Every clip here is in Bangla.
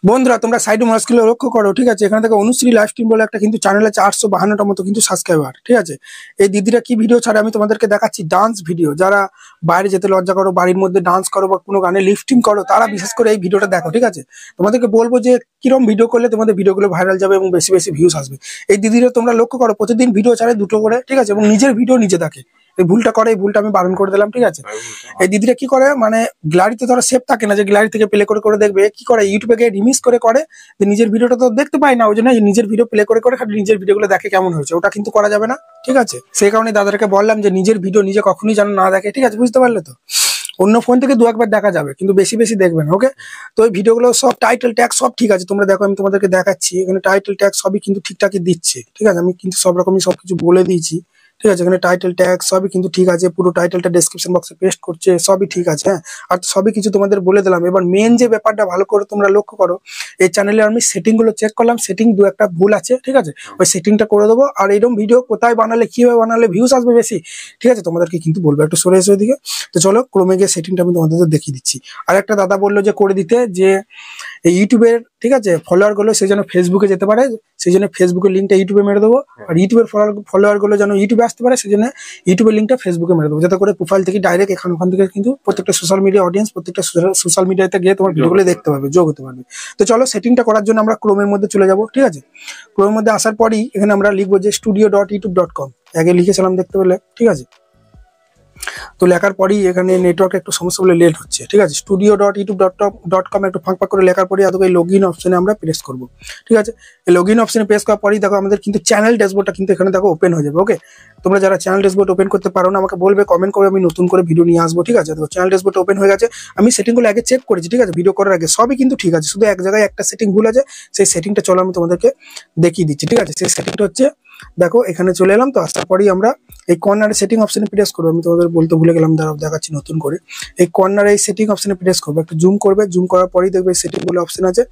বন্ধুরা তোমরা সাইডে মাস্কগুলো লক্ষ্য করো, ঠিক আছে? এখানে থেকে অনুশ্রী লাইভ স্ট্রিম বলে একটা কিন্তু চ্যানেল আছে, 852টা মতো কিন্তু সাবস্ক্রাইবার, ঠিক আছে? এই দিদিরা কি ভিডিও ছাড়ে আমি তোমাদেরকে দেখাচ্ছি, ডান্স ভিডিও। যারা বাইরে যেতে লজ্জা করো, বাড়ির মধ্যে ডান্স করো বা কোনো গানে লিফটিং করো, তারা বিশেষ করে এই ভিডিওটা দেখো, ঠিক আছে? তোমাদেরকে বলবো যে কিরম ভিডিও করলে তোমাদের ভিডিওগুলো ভাইরাল যাবে এবং বেশি বেশি ভিউজ আসবে। এই দিদিরা তোমরা লক্ষ্য করো, প্রতিদিন ভিডিও ছাড়ে 2টো করে, ঠিক আছে? এবং নিজের ভিডিও নিজে দেখে। এই ভুলটা করে, এই ভুলটা আমি বারণ করে দিলাম, ঠিক আছে? এই দিদিরা কি করে, মানে গ্যালারিতে ধরো সেভ থাকে না যে গ্যালারি থেকে প্লে করে করে দেখবে, কি করে ইউটিউবে গিয়ে রিমিক্স করে করে যে নিজের ভিডিওটা তো দেখতে পাই না, ওই জন্য নিজের ভিডিও প্লে করে করে খালি নিজের ভিডিওগুলো দেখে কেমন হয়েছে। ওটা কিন্তু করা যাবে না, ঠিক আছে? সেই কারণে দাদাকে বললাম যে নিজের ভিডিও নিজে কখনোই যেন না দেখে, ঠিক আছে? বুঝতে পারলে তো? অন্য ফোন থেকে 2-1 বার দেখা যাবে, কিন্তু বেশি বেশি দেখবেন, ওকে? তো এই ভিডিওগুলো সব টাইটেল ট্যাগ সব ঠিক আছে, তোমরা দেখো, আমি তোমাদেরকে দেখাচ্ছি। এখানে টাইটেল ট্যাগ সবই কিন্তু ঠিকঠাকই দিচ্ছে, ঠিক আছে? আমি কিন্তু সব রকমই সবকিছু বলে দিয়েছি, ঠিক আছে? এখানে টাইটেল ট্যাগ সবই কিন্তু ঠিক আছে, পুরো টাইটেলটা ডেসক্রিপশন বক্সে পেস্ট করছে, সবই ঠিক আছে, হ্যাঁ? আর সবই কিছু তোমাদের বলে দিলাম। এবার মেন যে ব্যাপারটা ভালো করে তোমরা লক্ষ্য করো, এই চ্যানেলে আমি সেটিং গুলো চেক করলাম, সেটিং 2-1টা ভুল আছে, ঠিক আছে? ওই সেটিংটা করে দেবো। আর এরকম ভিডিও কোথায় বানালে, কিভাবে বানালে ভিউজ আসবে বেশি, ঠিক আছে? তোমাদেরকে কিন্তু বলবো, একটু সরে এসে ওইদিকে। তো চলো ক্রমে গিয়ে সেটিংটা আমি তোমাদের দেখিয়ে দিচ্ছি। আর একটা দাদা বললো যে করে দিতে, যে এই ইউটিউবের, ঠিক আছে, ফলোয়ার গুলো সেই জন্য ফেসবুকে যেতে পারে, সেই জন্য ফেসবুকের লিঙ্কটা ইউটিউবে মেরে দেবো। আর ইউটিউবের ফলোয়ার গুলো যেন ইউটিউবে আসতে পারে, সেই জন্য ইউটিউবের লিঙ্কটা ফেসবুকে মেরে দেবো, যাতে করে প্রোফাইল থেকে ডাইরেক্ট ওখান থেকে কিন্তু প্রত্যেকটা সোশ্যাল মিডিয়া অডিয়েন্স প্রত্যেকটা সোশ্যাল মিডিয়াতে গিয়ে তোমার ভিডিওগুলো দেখতে পাবে, যোগ হতে পারবে। তো চলো সেটিংটা করার জন্য আমরা ক্রোমের মধ্যে চলে যাবো, ঠিক আছে? ক্রোমের মধ্যে আসার পরই এখানে আমরা লিখবো যে studio.youtube.com, আগে লিখেছিলাম দেখতে পেলে, ঠিক আছে? তো লেখার পরই এখানে নেটওয়ার্ক একটু সমস্যা বলে লেট হচ্ছে, ঠিক আছে? studio.youtube.com একটু ফাঁক করে লেখার পরই আদৌ এই লগইন অপশনে আমরা প্রেস করব, ঠিক আছে? এই লগইন অপশনে প্রেস করার পরই দেখো আমাদের কিন্তু চ্যানেল ড্যাশবোর্ডটা কিন্তু এখানে দেখো ওপেন হয়ে যাবে, ওকে? তোমরা যারা চ্যানেল ড্যাশবোর্ড ওপেন করতে পারো না, আমাকে বলবে, কমেন্ট করে, আমি নতুন করে ভিডিও নিয়ে আসবো, ঠিক আছে? তো চ্যানেল ড্যাশবোর্ড ওপেন হয়ে গেছে। আমি সেটিংগুলো আগে চেক করেছি, ঠিক আছে? ভিডিও করার আগে সবই কিন্তু ঠিক আছে, শুধু এক জায়গায় একটা সেটিং ভুল আছে। সেই সেটিংটা চলো আমি তোমাদেরকে দেখিয়ে দিচ্ছি, ঠিক আছে? সেই সেটিংটা হচ্ছে, দেখো এখানে চলে এলাম। তো আসার পরই আমরা এই কর্নারে সেটিং অপশনে প্রেস করবো। আমি তোমাদের বলতে ভুলে গেলাম, দাঁড়াও দেখাচ্ছি নতুন করে। এই কর্নারে এই সেটিং অপশনে প্রেস করবে, একটু জুম করবে, জুম করার পরেই দেখবে সেটিং বলে অপশন আছে,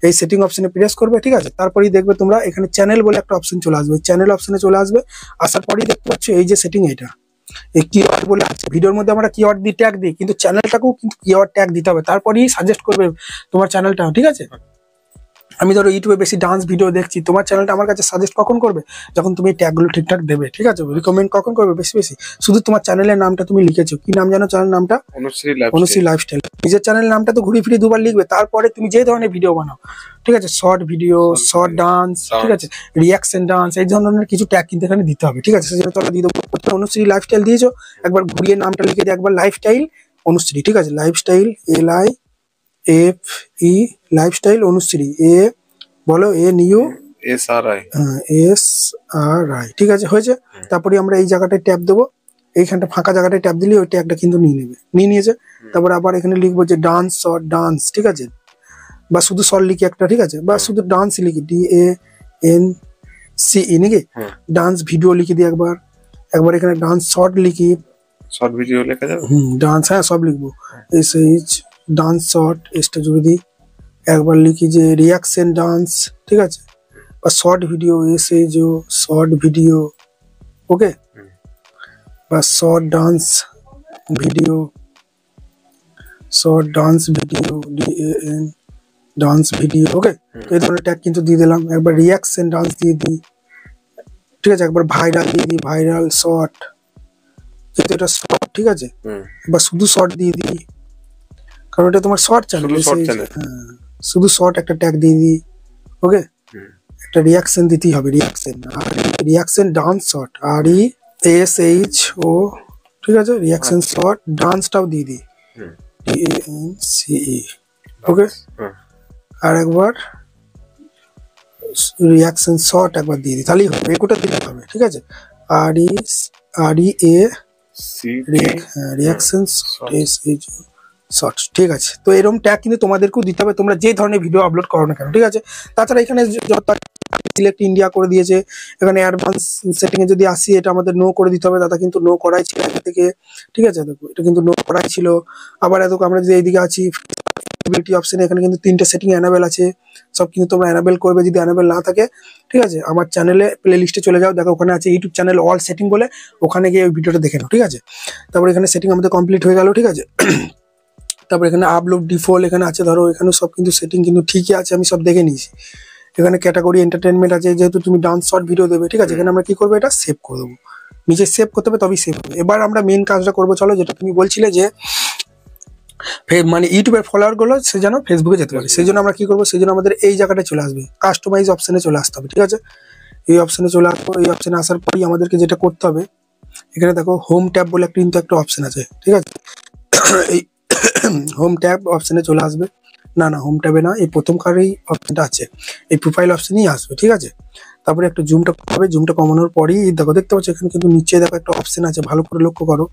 এই সেটিং অপশনে প্রেস করবে, ঠিক আছে? তারপরেই দেখবে তোমরা এখানে চ্যানেল বলে একটা অপশন চলে আসবে, চ্যানেল অপশনে চলে আসবে। আসার পরেই দেখতে পাচ্ছ এই যে সেটিং, এটা এই কিওয়ার্ড বলে আছে। ভিডিওর মধ্যে আমরা কিওয়ার্ড দিয়ে ট্যাগ দিই, কিন্তু চ্যানেলটাকেও কিন্তু কিওয়ার্ড ট্যাগ দিতে হবে, তারপরেই সাজেস্ট করবে তোমার চ্যানেলটা, ঠিক আছে? আমি ধরো ইউটিউবে বেশি ডান্স ভিডিও দেখছি, তোমার চ্যানেলটা আমার কাছে সাজেস্ট কখন করবে? যখন তুমি ট্যাগগুলো ঠিকঠাক দেবে, ঠিক আছে? রিকমেন্ড কখন করবে? বেশি বেশি শুধু তোমার চ্যানেলের নামটা তুমি লিখেছো, কি নাম জানো চ্যানেল নামটা? অনুশ্রী লাইফস্টাইল। নিজের চ্যানেলের নামটা তো ঘুরে ফিরে 2বার লিখবে, তারপরে তুমি যে ধরনের ভিডিও বানাও, ঠিক আছে? শর্ট ভিডিও, শর্ট ডান্স, ঠিক আছে, রিয়াকশন ডান্স, এই ধরনের কিছু ট্যাগ কিন্তু এখানে দিতে হবে, ঠিক আছে? সেজন্য তোমরা দিয়ে দেবো। অনুশ্রী লাইফস্টাইল দিয়েছো, একবার ঘুরিয়ে নামটা লিখে দিয়ে একবার লাইফস্টাইল অনুশ্রী, ঠিক আছে? লাইফস্টাইল LIFE লাইফস্টাইল অনুশ্রী, বলো SRI, ঠিক আছে? হয়েছে। তারপরে আমরা এই জায়গাটায় ট্যাপ দেবো, এইখানটা ফাঁকা জায়গাটায় ট্যাপ দিলে ওই ট্যাগটা কিন্তু নিয়ে নিয়েছে। তারপরে আবার এখানে লিখবো যে ডান্স, শর্ট ডান্স, ঠিক আছে? বা শুধু শর্ট লিখি একটা, ঠিক আছে? বা শুধু ডান্স লিখি, DANCE নাকি? ডান্স ভিডিও লিখে দিই একবার এখানে ডান্স শর্ট লিখি, শর্ট ভিডিও লেখা যাবে, ডান্স, হ্যাঁ সব লিখবো। ডান্স শর্ট এসটা জুড়ে দিই, একবার লিখি যে রিয়াকশন ডান্স, ঠিক আছে? বা short video, short video, okay? বা short dance video, DAN dance video, okay? এই ধরনের ট্যাগ কিন্তু দিয়ে দিলাম। একবার রিয়াকশন ডান্স দিয়ে দিই, ঠিক আছে? একবার ভাইরাল দিয়ে দিই, ভাইরাল শর্ট, যেহেতু এটা শর্ট, ঠিক আছে? বা শুধু শর্ট দিয়ে দিই, কারণ এটা তোমার শর্ট চ্যানেল, শুধু শর্ট একটা ট্যাগ দিয়ে দিই, ওকে? একটা রিয়াকশন দিতেই হবে, রিয়াকশন ডান্স শর্ট, RESHO, ঠিক আছে? রিয়াকশন শর্ট ডান্সটাও দিয়ে দিই, DANCE, ওকে? আর একবার রিয়াকশন শর্ট একবার দিয়ে দিই, তাহলেই হবে, এগুলো দিতে হবে, ঠিক আছে? রিয়াকশন শর্টস, ঠিক আছে? তো এরকম ট্যাগ কিন্তু তোমাদেরকেও দিতে হবে, তোমরা যে ধরনের ভিডিও আপলোড করো না কেন, ঠিক আছে? তাছাড়া এখানে সিলেক্ট ইন্ডিয়া করে দিয়েছে। এখানে অ্যাডভান্স সেটিং এ যদি আসি, এটা আমাদের নো করে দিতে হবে, দাদা কিন্তু নো করাই ছিল আগে থেকে, ঠিক আছে? দেখো এটা কিন্তু নো করাই ছিল। আবার এত আমরা যদি এইদিকে আছি অপশনে, এখানে কিন্তু 3টে সেটিং এনাবেল আছে, সব কিন্তু তোমরা এনাবেল করবে। যদি এনাবেল না থাকে, ঠিক আছে, আমার চ্যানেলে প্লে লিস্টে চলে যাও, দেখো ওখানে আছে ইউটিউব চ্যানেল অল সেটিং বলে, ওখানে গিয়ে ওই ভিডিওটা দেখে নাও, ঠিক আছে? তারপর এখানে সেটিং আমাদের কমপ্লিট হয়ে গেল, ঠিক আছে? তারপর এখানে আপলোড ডিফল্ট এখানে আছে, ধরো এখানে সব কিন্তু সেটিং কিন্তু ঠিকই আছে, আমি সব দেখে নিয়েছি। এখানে ক্যাটাগরি এন্টারটেনমেন্ট আছে, যেহেতু তুমি ডান্স শর্ট ভিডিও দেবে, ঠিক আছে। এখানে আমরা কি করবো, এটা সেভ করে দেবো, নিচে সেভ করতে হবে তবেই সেভ হবে। এবার আমরা মেন কাজটা করবো, চলো, যেটা তুমি বলছিলে যে মানে ইউটিউবের ফলোয়ার গুলো সে যেন ফেসবুকে যেতে পারে, সেই জন্য আমরা কি করবো, সেই জন্য আমাদের এই জায়গাটা চলে আসবে, কাস্টমাইজ অপশনে চলে আসতে হবে, ঠিক আছে। এই অপশনে চলে আসবো, এই অপশনে আসার পরই আমাদেরকে যেটা করতে হবে, এখানে দেখো হোম ট্যাব বলে কিন্তু একটা অপশন আছে, ঠিক আছে। এই হোম ট্যাব অপশনে চলে আসবে, না হোম ট্যাবে না, এই প্রথম কারেই অপশনটা আছে, এই প্রোফাইল অপশনই আসবে, ঠিক আছে। তারপরে একটু জুমটা হবে, জুমটা কমানোর পরই দেখো, দেখতে পাচ্ছ এখানে কিন্তু নিচে দেখো একটা অপশন আছে, ভালো করে লক্ষ্য করো,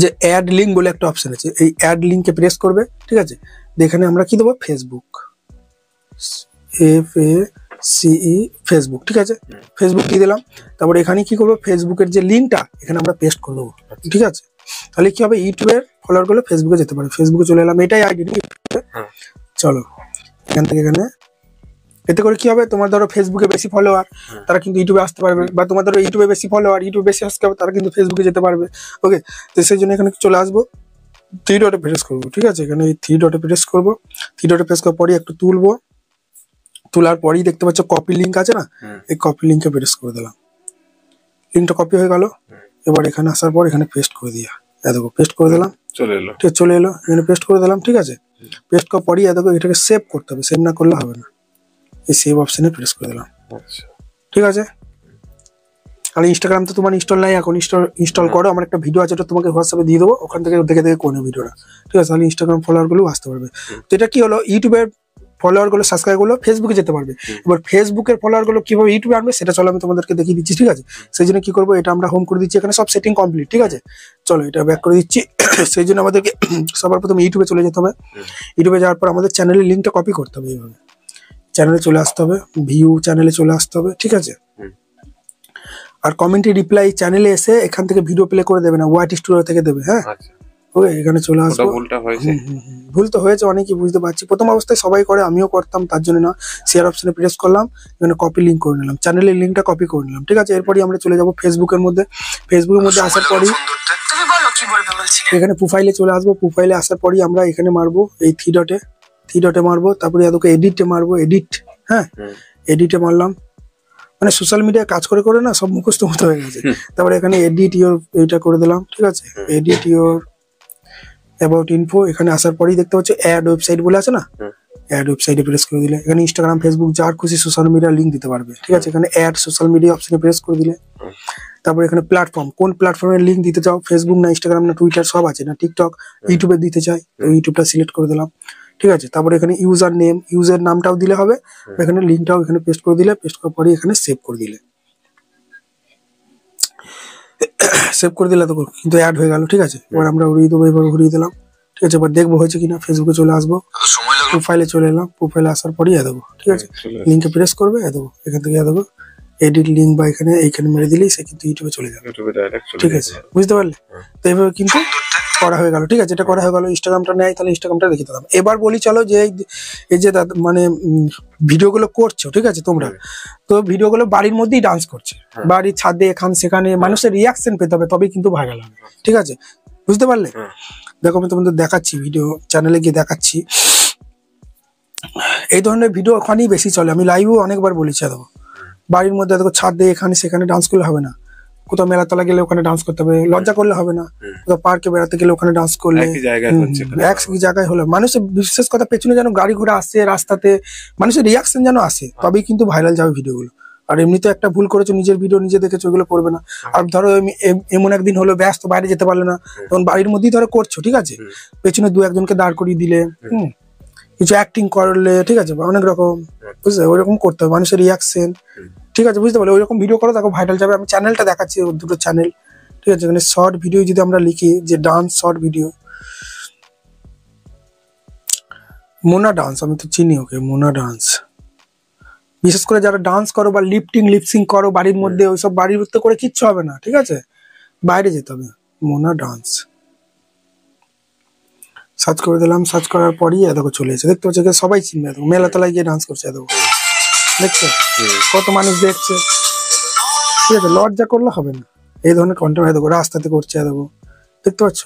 যে অ্যাড লিঙ্ক বলে একটা অপশন আছে, এই অ্যাড লিঙ্কে প্রেস করবে, ঠিক আছে। এখানে আমরা কি দেবো, ফেসবুক, FACE ফেসবুক, ঠিক আছে, ফেসবুক দিয়ে দিলাম। তারপরে এখানে কি করবো, ফেসবুকের যে লিঙ্কটা এখানে আমরা পেস্ট করে দেবো, ঠিক আছে। তাহলে কি হবে, ইউটিউবের ফলোয়ার গুলো ফেসবুকে যেতে পারে, ফেসবুকে চলে এলাম, এটাই আইডি। চলো এখান থেকে এখানে, এতে করে কি হবে, তোমার ধরো ফেসবুকে বেশি ফলোয়ার, তারা কিন্তু ইউটিউবে আসতে পারবে, বা তোমার ধরো ইউটিউবে বেশি ফলোয়ার, ইউটিউবে বেশি সাবস্ক্রাইবার, তারা কিন্তু ফেসবুকে যেতে পারবে। ওকে, তো সেই জন্য এখানে চলে আসবো, 3 ডটে প্রেস করবো, ঠিক আছে। এখানে এই 3 ডটে প্রেস করবো, 3 ডটে প্রেস করার পরই একটু তুলবো, তোলার পরই দেখতে পাচ্ছ কপি লিঙ্ক আছে না, এই কপি লিঙ্কে প্রেস করে দিলাম, লিঙ্কটা কপি হয়ে গেল। এবার এখানে আসার পর এখানে পেস্ট করে দিয়া, দেখো পেস্ট করে দিলাম, চলে এলো, এখানে পেস্ট করে দিলাম, ঠিক আছে। পেস্ট করার পরই দেখো এটাকে সেভ করতে হবে, সেভ না করলে হবে না, এই সেভ অপশনে প্রেস করে দিলাম, ঠিক আছে। আর ইনস্টাগ্রাম তো তোমার ইনস্টল নাই এখন, ইনস্টল করো, আমার একটা ভিডিও আছে, ওটা তোমাকে হোয়াটসঅ্যাপে দিয়ে দেবো, ওখান থেকে দেখে করে ভিডিওটা, ঠিক আছে। তাহলে ইনস্টাগ্রাম ফলোয়ার গুলো আসতে পারবে। তো এটা কি হলো, ইউটিউবের ফলোয়ার গুলো, সাবস্ক্রাইব গুলো ফেসবুকে যেতে পারবে। এবার ফেসবুকের ফলোয়ার গুলো কিভাবে ইউটিউবে আনবে সেটা চলো আমি তোমাদেরকে দেখিয়ে দিচ্ছি, ঠিক আছে। সেই জন্য কি করবো, এটা আমরা হোম করে দিচ্ছি, এখানে সব সেটিং কমপ্লিট, ঠিক আছে। চলো এটা ব্যাক করে দিচ্ছি। সেই জন্য আমাদেরকে সবার প্রথমে ইউটিউবে চলে যেতে হবে, ইউটিউবে যাওয়ার পর আমাদের চ্যানেলের লিঙ্কটা কপি করতে হবে, এইভাবে চ্যানেলে চলে আসতে হবে, ভিউ চ্যানেলে চলে আসতে হবে, ঠিক আছে। আর কমেন্টে রিপ্লাই চ্যানেলে এসে এখান থেকে ভিডিও প্লে করে দেবে না, ওয়াইটি স্টুডিও থেকে দেবে, হ্যাঁ। ওকে, এখানে চলে আসবো, ভুল তো হয়েছে অনেকই, বুঝতে পারছি, প্রথম অবস্থায় সবাই করে, আমিও করতাম, তার জন্য না, শেয়ার অপশনে প্রেস করলাম, এখানে কপি লিঙ্ক করে নিলাম, চ্যানেলের লিঙ্কটা কপি করে নিলাম, ঠিক আছে। এরপরই আমরা চলে যাবো ফেসবুকের মধ্যে, ফেসবুকের মধ্যে আসার পরই এখানে প্রোফাইলে চলে আসবো, প্রোফাইলে আসার পরই আমরা এখানে মারবো এই 3 ডটে মারবো, তারপরে এদিকে এডিটে মারবো, এডিট, হ্যাঁ, এডিটে মারলাম, মানে সোশ্যাল মিডিয়ায় কাজ করে করে না সব মুখস্থ মতো হয়ে গেছে। তারপরে এখানে এডিট ইওর এইটা করে দিলাম, ঠিক আছে, এডিট ইওর অ্যাবাউট ইনফো, এখানে আসার পরেই দেখতে পাচ্ছ অ্যাড ওয়েবসাইট বলে আছে না, অ্যাড ওয়েবসাইটে প্রেস করে দিলে এখানে ইনস্টাগ্রাম ফেসবুক যার খুশি সোশ্যাল মিডিয়ার লিঙ্ক দিতে পারবে, ঠিক আছে। এখানে অ্যাড সোশ্যাল মিডিয়া অপশনে প্রেস করে দিলে, তারপর এখানে প্ল্যাটফর্ম, কোন প্ল্যাটফর্মের লিঙ্ক দিতে চাও, ফেসবুক না ইনস্টাগ্রাম না টুইটার সব আছে, না টিকটক, ইউটিউবে দিতে চাই তো ইউটিউবটা সিলেক্ট করে দিলাম, ঠিক আছে। তারপরে এখানে ইউজার নেম, ইউজার নামটাও দিলে হবে, এখানে লিঙ্কটাও এখানে পেস্ট করে দিলে, পেস্ট করার পরে এখানে সেভ করে দিলে, সেভ করে দিলে তো কিন্তু অ্যাড হয়ে গেল, ঠিক আছে। এবার আমরা ঘুরিয়ে দেবো, এবার ঘুরিয়ে দিলাম, ঠিক আছে। এবার দেখবো হয়েছে কিনা, ফেসবুকে চলে আসবো, প্রোফাইলে চলে এলাম, প্রোফাইলে আসার পরই দেবো, ঠিক আছে, লিঙ্কে প্রেস করবে, দেবো এখান থেকে দেবো এডিট লিঙ্ক, বা এইখানে মেরে দিলেই সে কিন্তু ইউটিউবে চলে যাবে, ঠিক আছে, বুঝতে পারলে। তো এইভাবে কিন্তু করা হয়ে গেল, ঠিক আছে, এটা করা হয়ে গেল। ইনস্টাগ্রামটা নেয়, তাহলে ইনস্টাগ্রামটা রেখে দিলাম। এবার বলি চলো, যে এই যে মানে ভিডিওগুলো করছো, ঠিক আছে, তোমরা তো ভিডিওগুলো বাড়ির মধ্যেই ডান্স করছে, বাড়ির ছাদে এখান সেখানে, মানুষের রিয়াকশন পেতে হবে, তবেই কিন্তু ভাইরাল হবে, ঠিক আছে, বুঝতে পারলে। দেখো আমি তোমাদের দেখাচ্ছি, ভিডিও চ্যানেলে গিয়ে দেখাচ্ছি, এই ধরনের ভিডিও ওখানেই বেশি চলে, আমি লাইভও অনেকবার বলেছি। দেখো বাড়ির মধ্যে দেখো ছাদে এখানে সেখানে ডান্স করলে হবে না, কোথাও মেলাতলা গেলে ওখানে ডান্স করতে হবে, লজ্জা করলে হবে না, কোথাও পার্কে বেড়াতে গেলে ওখানে ডান্স করলে, একই জায়গায় হলো, মানুষের বিশেষ কথা পেছনে যেন গাড়ি ঘোড়া আসে, রাস্তাতে মানুষের রিয়াকশন যেন আসে, তবেই কিন্তু ভাইরাল যাবে ভিডিওগুলো। আর এমনিতে একটা ভুল করেছো, নিজের ভিডিও নিজে দেখেছো, ওগুলো করবে না। আর ধরো এমন একদিন হলো ব্যস্ত, বাইরে যেতে পারলে না, তখন বাড়ির মধ্যেই ধরো করছো, ঠিক আছে, পেছনে 2-1জনকে দাঁড় করিয়ে দিলে, কিছু অ্যাক্টিং করলে, ঠিক আছে, অনেক রকম, বুঝলে, ওইরকম করতে হবে, মানুষের রিয়াকশন, ঠিক আছে, বুঝতে পারলে, ওইরকম ভিডিও করো, দেখো ভাইরাল যাবে। আমি চ্যানেলটা দেখাচ্ছি, দুটো চ্যানেল, ঠিক আছে। এখানে শর্ট ভিডিও যদি আমরা লিখি, যে dance short video, Mona dance, আমি তো চিনি ওকে, মোনা ডান্স, বিশেষ করে যারা ডান্স করো বা লিপসিং করো বাড়ির মধ্যে, ওইসব বাড়ির মধ্যে করে কিচ্ছু হবে না, ঠিক আছে, বাইরে যেতে হবে। মোনা ডান্স সার্চ করে দিলাম, সার্চ করার পরই দেখো চলে এসেছে, দেখতে পাচ্ছ সবাই চিনবে, দেখো মেলাতলায় গিয়ে ডান্স করছে, দেখো দেখছো কত মানুষ দেখছে, ঠিক আছে, লজ্জা করলে হবে না, এই ধরনের কন্টেন্ট দেখো রাস্তাতে করছে, দেখো দেখতে পাচ্ছ,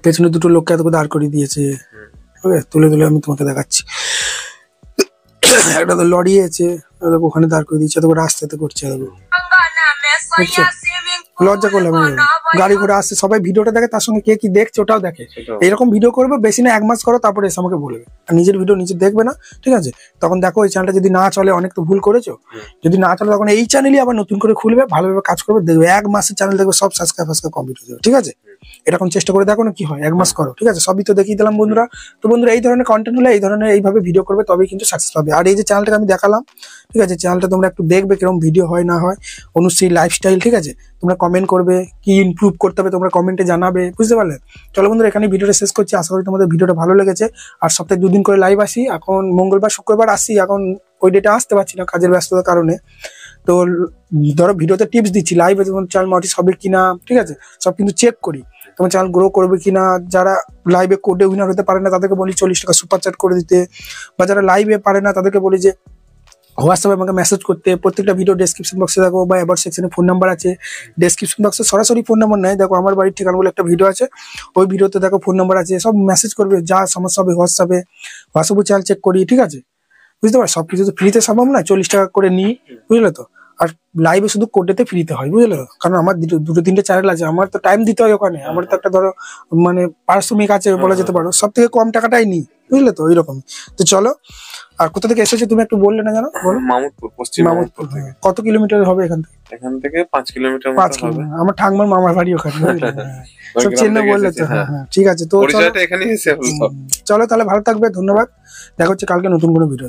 পেছনে দুটো লোককে এত করে দাঁড় করিয়ে দিয়েছে। ওকে, তুলে তুলে আমি তোমাকে দেখাচ্ছি। একটা তো লরি আছে, দেখো ওখানে দাঁড় করে দিয়েছে, এত করে রাস্তাতে করছে, দেখো বুঝছো? লজ্জা করলাম। গাড়ি ঘোড়া আসছে, সবাই ভিডিওটা দেখে, তার সঙ্গে কে কি দেখছে ওটাও দেখে। এইরকম ভিডিও করবে, বেশি না 1 মাস করো, তারপরে এসে আমাকে বলবে। আর নিজের ভিডিও নিজে দেখবে না, ঠিক আছে? তখন দেখো এই চ্যানেলটা যদি না চলে, অনেক তো ভুল করেছো, যদি না চলে তখন এই চ্যানেলই আবার নতুন করে খুলবে, ভালোভাবে কাজ করবে, দেখবে 1 মাসের চ্যানেল দেখবে সব সাবস্ক্রাইব কমপ্লিট হয়ে যাবে, ঠিক আছে? এরকম চেষ্টা করে দেখো না কি হয়, 1 মাস করো, ঠিক আছে? সবই তো দেখিয়ে দিলাম বন্ধুরা। তো বন্ধুরা, এই ধরনের কন্টেন্ট হলে এই ধরনের এইভাবে ভিডিও করবে, তবেই কিন্তু সাকসেস পাবে। আর এই যে চ্যানেলটাকে আমি দেখালাম, ঠিক আছে, চ্যানেলটা তোমরা একটু দেখবে কিরকম ভিডিও হয় না হয়, অনুশ্রী লাইফস্টাইল, ঠিক আছে? তোমরা কমেন্ট করবে, কি ইমপ্রুভ করতে হবে তোমরা কমেন্টে জানাবে, বুঝতে পারলে? চলো বন্ধুরা, এখানে ভিডিওটা শেষ করছি। আশা করি তোমাদের ভিডিওটা ভালো লেগেছে। আর সপ্তাহে 2 দিন করে লাইভ আসি, এখন মঙ্গলবার শুক্রবার আসি, এখন ওই ডেটে আসতে পারছি না কাজের ব্যস্ততার কারণে। তো ধরো ভিডিওতে টিপস দিচ্ছি, লাইভে তোমার চ্যানেল মনিটাইজ হবে কিনা, ঠিক আছে, সব কিন্তু চেক করি। তোমার চ্যানেল গ্রো করবে কিনা, যারা লাইভে কোডে উইনার হতে পারে না তাদেরকে বলি 40 টাকা সুপার চ্যাট করে দিতে, বা যারা লাইভে পারে না তাদেরকে বলি যে হোয়াটসঅ্যাপে আমাকে মেসেজ করতে। প্রত্যেকটা ভিডিও ডেসক্রিপশন বক্সে দেখো বা অ্যাবাউট সেকশনে ফোন নাম্বার আছে। ডেসক্রিপশন বক্সে সরাসরি ফোন নাম্বার নেই, দেখো আমার বাড়ির ঠিকানা বলে একটা ভিডিও আছে, ওই ভিডিওতে দেখো ফোন নাম্বার আছে, সব মেসেজ করবে, যা সমস্যা হবে হোয়াটসঅ্যাপে চ্যানেল চেক করি, ঠিক আছে? বুঝতে পারো, সবকিছু তো ফ্রিতে সম্ভব না, 40 টাকা করে নিই, বুঝলে তো? আর লাইভে শুধু কোডেতে ফ্রিতে হয়, বুঝলে তো? কারণ আমার দুটো তিনটে চ্যানেল আছে, আমার তো টাইম দিতে হয় ওখানে, আমার তো একটা ধরো মানে পারিশ্রমিক আছে বলা যেতে পারো, সব থেকে কম টাকাটাই নিই, বুঝলে তো? ওইরকম। তো চলো, আর কোথা থেকে এসেছো তুমি একটু বললে না জানো? বলো। মামুদপুর, পশ্চিম মামুদপুর থেকে। কত কিলোমিটার হবে এখান থেকে? এখান থেকে 5 কিলোমিটার 5 মতো হবে। কিলোমিটার। আমার ঠাকমার মামার বাড়ি ওখানে, বুঝলে? সব চেনে বললে তো। হ্যাঁ হ্যাঁ, ঠিক আছে। তো পরিচয়টা এখানেই এসে হলো সব। চলো তাহলে, ভালো থাকবে, ধন্যবাদ। দেখা হচ্ছে কালকে নতুন কোনো ভিডিও।